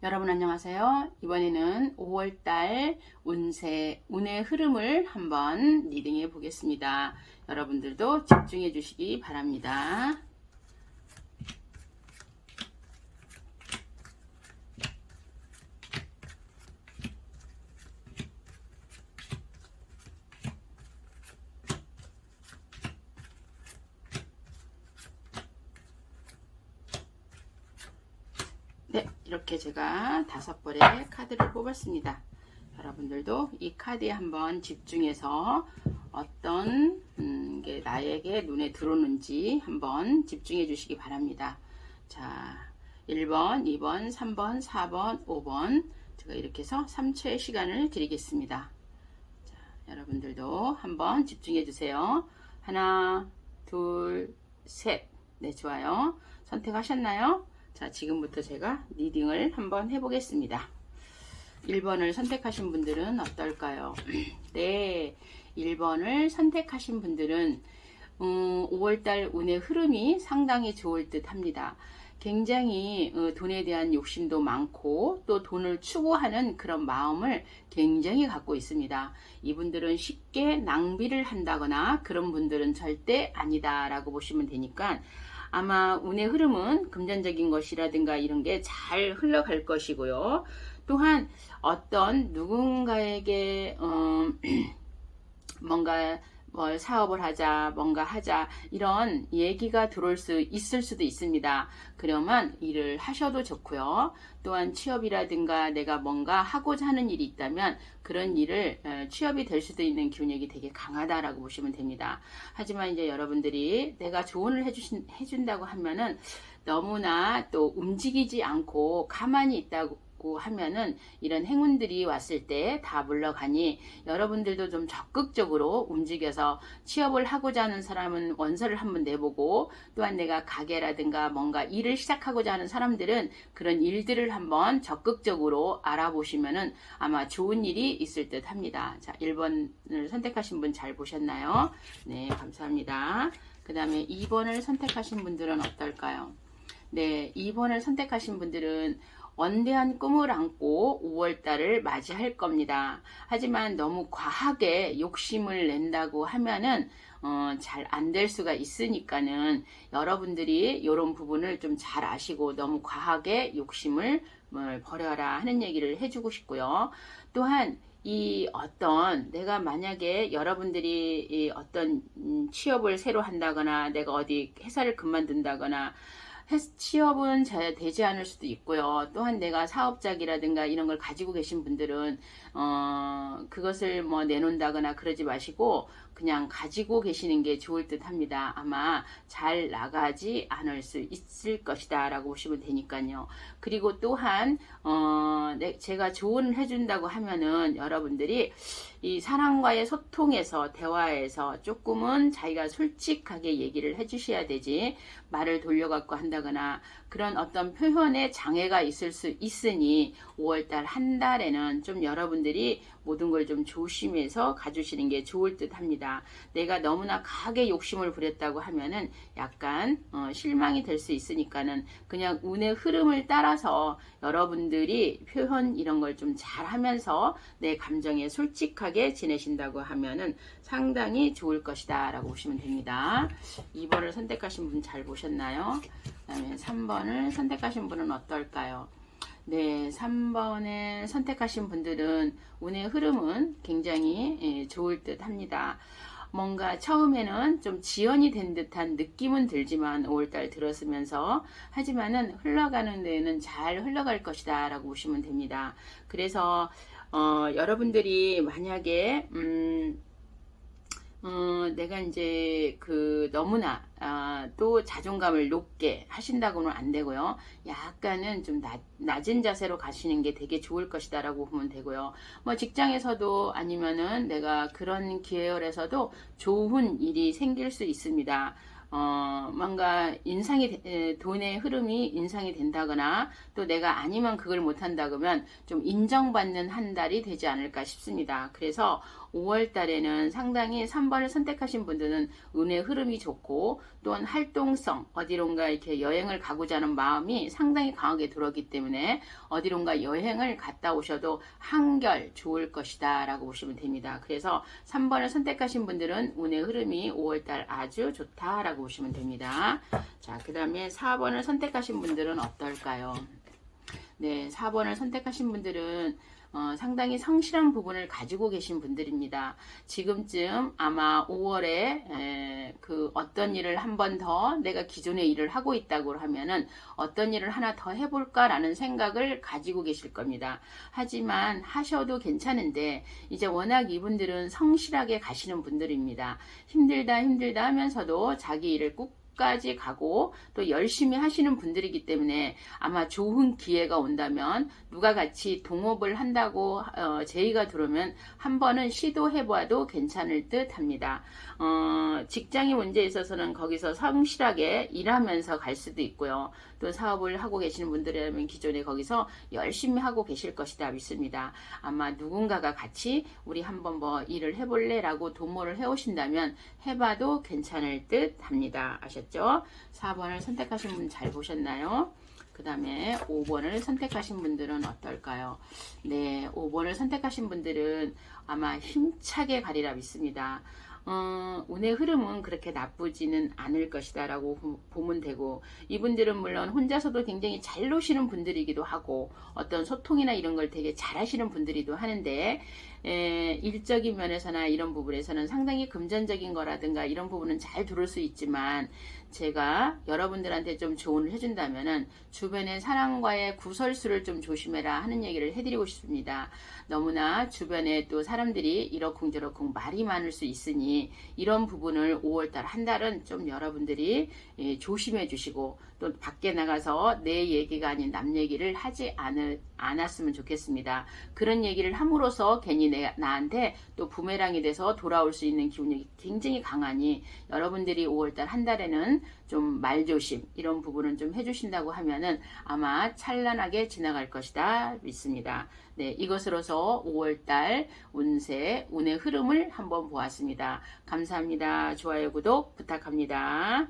여러분 안녕하세요. 이번에는 5월달 운의 흐름을 한번 리딩해 보겠습니다. 여러분들도 집중해 주시기 바랍니다. 네, 이렇게 제가 5벌의 카드를 뽑았습니다. 여러분들도 이 카드에 한번 집중해서 어떤 게 나에게 눈에 들어오는지 한번 집중해 주시기 바랍니다. 자, 1번, 2번, 3번, 4번, 5번 제가 이렇게 해서 3초의 시간을 드리겠습니다. 자, 여러분들도 한번 집중해 주세요. 하나, 둘, 셋. 네, 좋아요. 선택하셨나요? 자, 지금부터 제가 리딩을 한번 해보겠습니다. 1번을 선택하신 분들은 어떨까요? 네, 1번을 선택하신 분들은 5월달 운의 흐름이 상당히 좋을 듯 합니다. 굉장히 돈에 대한 욕심도 많고 또 돈을 추구하는 그런 마음을 굉장히 갖고 있습니다. 이분들은 쉽게 낭비를 한다거나 그런 분들은 절대 아니다 라고 보시면 되니까 아마 운의 흐름은 금전적인 것이라든가 이런 게 잘 흘러갈 것이고요. 또한 어떤 누군가에게 뭔가 뭘 사업을 하자, 뭔가 하자 이런 얘기가 들어올 수 있을 수도 있습니다. 그러면 일을 하셔도 좋고요. 또한 취업이라든가 내가 뭔가 하고자 하는 일이 있다면 그런 일을 취업이 될 수도 있는 기운력이 되게 강하다라고 보시면 됩니다. 하지만 이제 여러분들이 내가 조언을 해준다고 하면은 너무나 또 움직이지 않고 가만히 있다고 하면은 이런 행운들이 왔을 때 다 물러가니 여러분들도 좀 적극적으로 움직여서 취업을 하고자 하는 사람은 원서를 한번 내보고 또한 내가 가게라든가 뭔가 일을 시작하고자 하는 사람들은 그런 일들을 한번 적극적으로 알아보시면은 아마 좋은 일이 있을 듯 합니다. 자, 1번을 선택하신 분 잘 보셨나요? 네, 감사합니다. 그 다음에 2번을 선택하신 분들은 어떨까요? 네, 2번을 선택하신 분들은 원대한 꿈을 안고 5월달을 맞이할 겁니다. 하지만 너무 과하게 욕심을 낸다고 하면은 잘 안 될 수가 있으니까는 여러분들이 이런 부분을 좀 잘 아시고 너무 과하게 욕심을 버려라 하는 얘기를 해주고 싶고요. 또한 이 어떤 내가 만약에 여러분들이 이 어떤 취업을 새로 한다거나 내가 어디 회사를 그만둔다거나 취업은 잘 되지 않을 수도 있고요. 또한 내가 사업작이라든가 이런 걸 가지고 계신 분들은 그것을 뭐 내놓는다거나 그러지 마시고 그냥 가지고 계시는 게 좋을 듯 합니다. 아마 잘 나가지 않을 수 있을 것이다 라고 보시면 되니까요. 그리고 또한 제가 조언을 해준다고 하면은 여러분들이 이 사람과의 소통에서 대화에서 조금은 자기가 솔직하게 얘기를 해주셔야 되지 말을 돌려갖고 한다거나 그런 어떤 표현에 장애가 있을 수 있으니 5월달 한 달에는 좀 여러분들이 모든 걸 좀 조심해서 가주시는 게 좋을 듯 합니다. 내가 너무나 강하게 욕심을 부렸다고 하면은 약간 실망이 될 수 있으니까는 그냥 운의 흐름을 따라서 여러분들이 표현 이런 걸 좀 잘 하면서 내 감정에 솔직하게 지내신다고 하면은 상당히 좋을 것이다 라고 보시면 됩니다. 2번을 선택하신 분 잘 보셨나요? 그 다음에 3번을 선택하신 분은 어떨까요? 네, 3번을 선택하신 분들은 운의 흐름은 굉장히 좋을 듯 합니다. 뭔가 처음에는 좀 지연이 된 듯한 느낌은 들지만 5월달 들었으면서 하지만은 흘러가는 데에는 잘 흘러갈 것이다 라고 보시면 됩니다. 그래서 여러분들이 만약에 내가 이제 너무나 또 자존감을 높게 하신다고는 안 되고요. 약간은 좀 낮은 자세로 가시는 게 되게 좋을 것이다 라고 보면 되고요. 뭐 직장에서도 아니면은 내가 그런 계열에서도 좋은 일이 생길 수 있습니다. 뭔가 돈의 흐름이 인상이 된다거나 또 내가 아니면 그걸 못한다 그러면 좀 인정받는 한 달이 되지 않을까 싶습니다. 그래서 5월 달에는 상당히 3번을 선택하신 분들은 운의 흐름이 좋고 또한 활동성, 어디론가 이렇게 여행을 가고자 하는 마음이 상당히 강하게 들어오기 때문에 어디론가 여행을 갔다 오셔도 한결 좋을 것이다 라고 보시면 됩니다. 그래서 3번을 선택하신 분들은 운의 흐름이 5월 달 아주 좋다 라고 보시면 됩니다. 자, 그 다음에 4번을 선택하신 분들은 어떨까요? 네, 4번을 선택하신 분들은 상당히 성실한 부분을 가지고 계신 분들입니다. 지금쯤 아마 5월에 그 어떤 일을 한 번 더 내가 기존의 일을 하고 있다고 하면은 어떤 일을 하나 더 해볼까라는 생각을 가지고 계실 겁니다. 하지만 하셔도 괜찮은데 이제 워낙 이분들은 성실하게 가시는 분들입니다. 힘들다 하면서도 자기 일을 끝까지 가고 또 열심히 하시는 분들이기 때문에 아마 좋은 기회가 온다면 누가 같이 동업을 한다고 제의가 들어오면 한 번은 시도해봐도 괜찮을 듯 합니다. 직장의 문제에 있어서는 거기서 성실하게 일하면서 갈 수도 있고요. 또 사업을 하고 계시는 분들이라면 기존에 거기서 열심히 하고 계실 것이다 믿습니다. 아마 누군가가 같이 우리 한번 뭐 일을 해볼래 라고 도모를 해오신다면 해봐도 괜찮을 듯 합니다. 아셨죠? 4번을 선택하신 분 잘 보셨나요? 그 다음에 5번을 선택하신 분들은 어떨까요? 네, 5번을 선택하신 분들은 아마 힘차게 가리라 믿습니다. 운의 흐름은 그렇게 나쁘지는 않을 것이다 라고 보면 되고, 이분들은 물론 혼자서도 굉장히 잘 노시는 분들이기도 하고 어떤 소통이나 이런 걸 되게 잘 하시는 분들이기도 하는데 일적인 면에서나 이런 부분에서는 상당히 금전적인 거라든가 이런 부분은 잘 들을 수 있지만 제가 여러분들한테 좀 조언을 해준다면은 주변의 사람과의 구설수를 좀 조심해라 하는 얘기를 해드리고 싶습니다. 너무나 주변에 또 사람들이 이러쿵저러쿵 말이 많을 수 있으니 이런 부분을 5월달 한 달은 좀 여러분들이 조심해 주시고 또 밖에 나가서 내 얘기가 아닌 남 얘기를 하지 않았으면 좋겠습니다. 그런 얘기를 함으로써 괜히 나한테 또 부메랑이 돼서 돌아올 수 있는 기운이 굉장히 강하니 여러분들이 5월달 한 달에는 좀 말조심 이런 부분은 좀 해주신다고 하면은 아마 찬란하게 지나갈 것이다 믿습니다. 네, 이것으로서 5월달 운세, 운의 흐름을 한번 보았습니다. 감사합니다. 좋아요, 구독 부탁합니다.